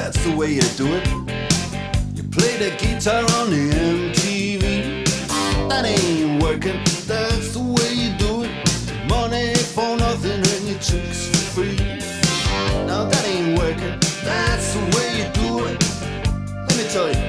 that's the way you do it. You play the guitar on the MTV. That ain't working, that's the way you do it. Money for nothing and your chicks for free. Now that ain't working, that's the way you do it. Let me tell you,